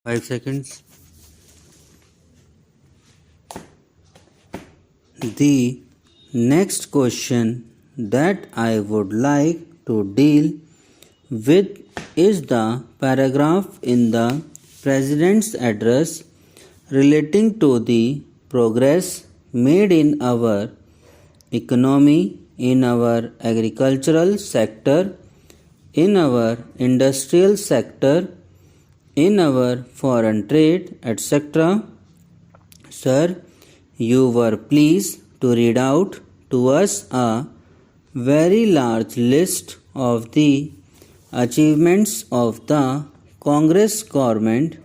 5 seconds. The next question that I would like to deal with is the paragraph in the President's address relating to the progress made in our economy, in our agricultural sector, in our industrial sector, in our foreign trade, etc. Sir, you were pleased to read out to us a very large list of the achievements of the Congress government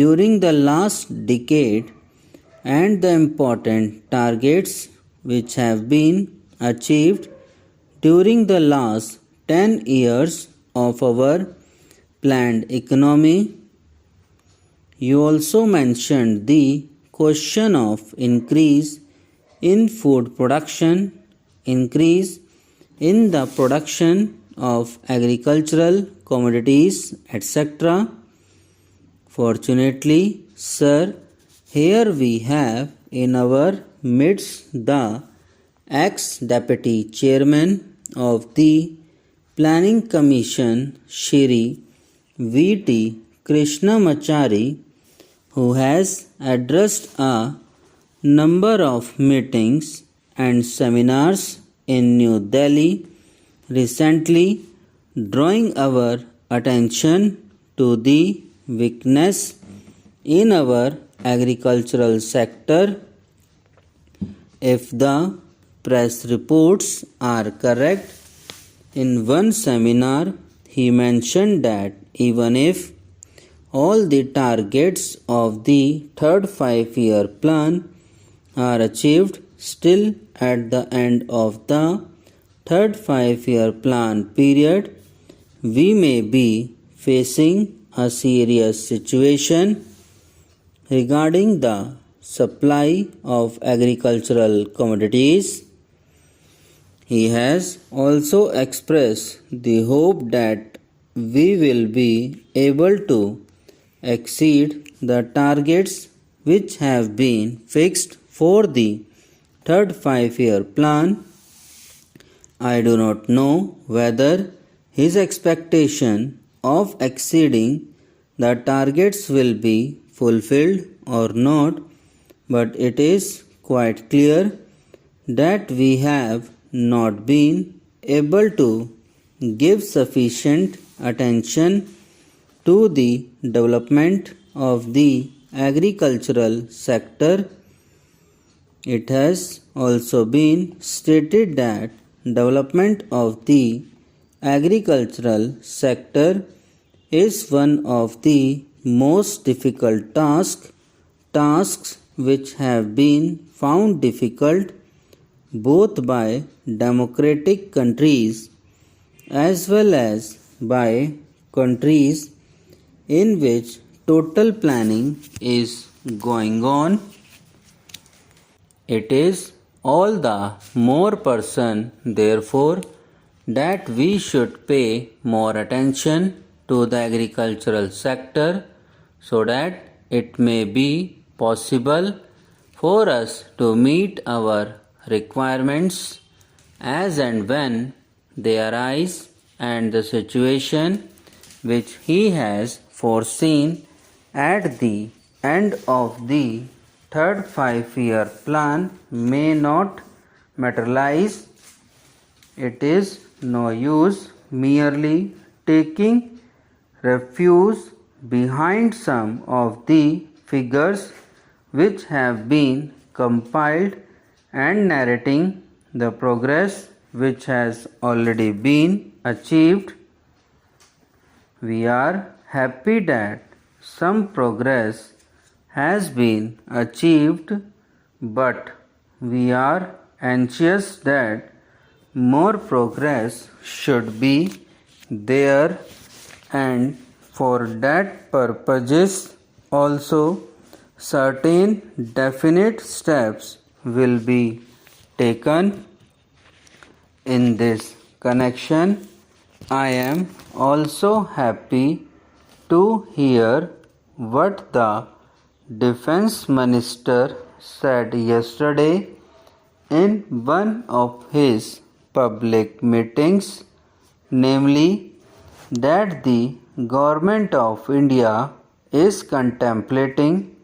during the last decade and the important targets which have been achieved during the last 10 years of our planned economy. You also mentioned the question of increase in food production, increase in the production of agricultural commodities, etc. Fortunately, sir, here we have in our midst the ex-deputy chairman of the Planning Commission, Shri V.T. Krishnamachari, who has addressed a number of meetings and seminars in New Delhi recently, drawing our attention to the weakness in our agricultural sector. If the press reports are correct, in one seminar he mentioned that even if all the targets of the third 5-year plan are achieved, still at the end of the third 5-year plan period, we may be facing a serious situation regarding the supply of agricultural commodities. He has also expressed the hope that we will be able to exceed the targets which have been fixed for the third 5-year plan. I do not know whether his expectation of exceeding the targets will be fulfilled or not, but it is quite clear that we have not been able to give sufficient attention to the development of the agricultural sector. It has also been stated that development of the agricultural sector is one of the most difficult tasks which have been found difficult both by democratic countries as well as by countries in which total planning is going on. It is all the more person, therefore, that we should pay more attention to the agricultural sector so that it may be possible for us to meet our requirements as and when they arise, and the situation which he has foreseen at the end of the third 5-year plan may not materialize. It is no use merely taking refuge behind some of the figures which have been compiled and narrating the progress which has already been achieved. We are happy that some progress has been achieved, but we are anxious that more progress should be there, and for that purposes also certain definite steps will be taken. In this connection, I am also happy to hear what the defense minister said yesterday in one of his public meetings, namely that the Government of India is contemplating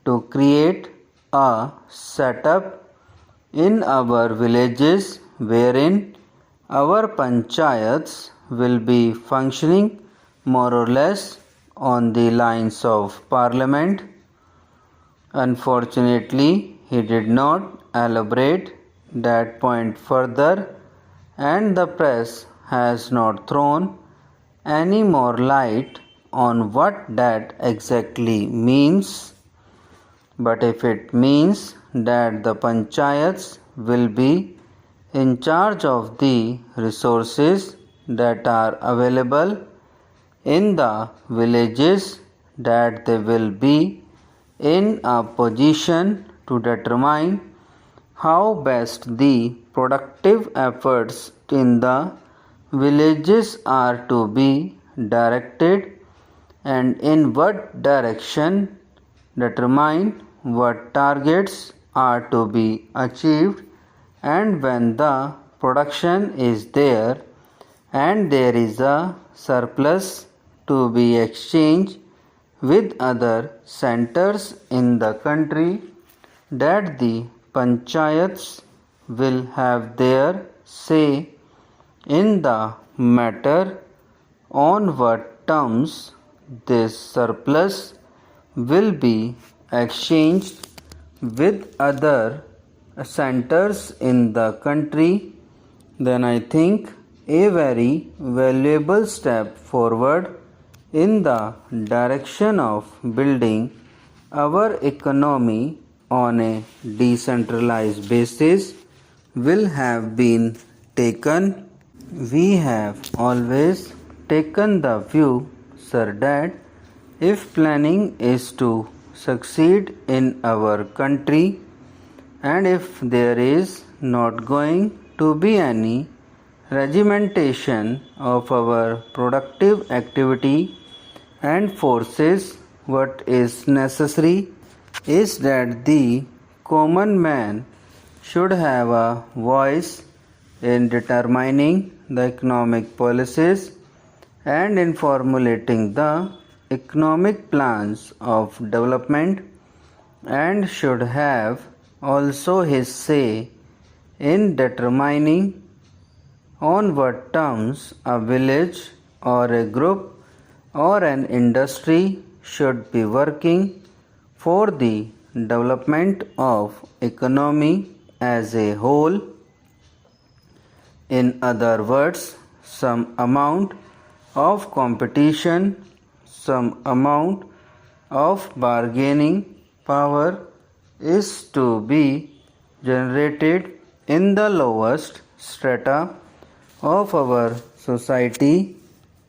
to create a setup in our villages wherein our panchayats will be functioning more or less on the lines of parliament. Unfortunately, he did not elaborate that point further, and the press has not thrown any more light on what that exactly means. But if it means that the panchayats will be in charge of the resources that are available in the villages, that they will be in a position to determine how best the productive efforts in the villages are to be directed, and in what direction determine what targets are to be achieved, and when the production is there and there is a surplus to be exchanged with other centers in the country, that the panchayats will have their say in the matter on what terms this surplus will be exchanged with other centers in the country. Then I think a very valuable step forward in the direction of building our economy on a decentralized basis will have been taken. We have always taken the view, sir, that if planning is to succeed in our country, and if there is not going to be any regimentation of our productive activity and forces, what is necessary is that the common man should have a voice in determining the economic policies and in formulating the economic plans of development, and should have also his say in determining on what terms a village or a group or an industry should be working for the development of economy as a whole. In other words, some amount of competition, some amount of bargaining power is to be generated in the lowest strata of our society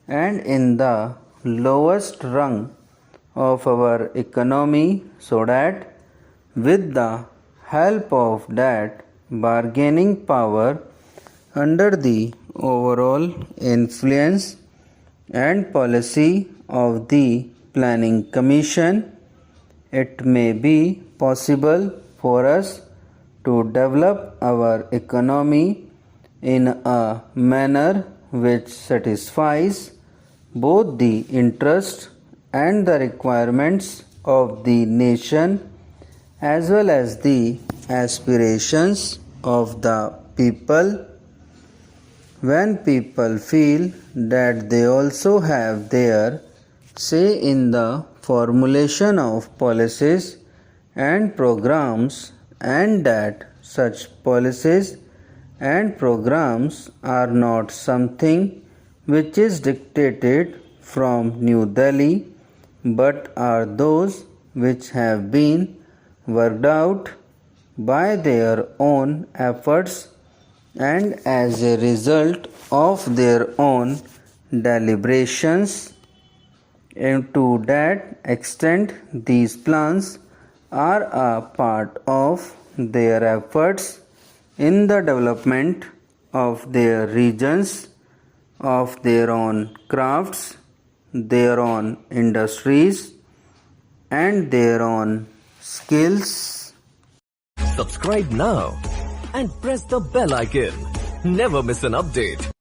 and in the lowest rung of our economy, so that with the help of that bargaining power, under the overall influence and policy of the planning commission, it may be possible for us to develop our economy in a manner which satisfies both the interest and the requirements of the nation as well as the aspirations of the people. When people feel that they also have their say in the formulation of policies and programs, and that such policies and programs are not something which is dictated from New Delhi, but are those which have been worked out by their own efforts and as a result of their own deliberations. And to that extent, these plans are a part of their efforts in the development of their regions, of their own crafts, their own industries, and their own skills. Subscribe now and press the bell icon. Never miss an update.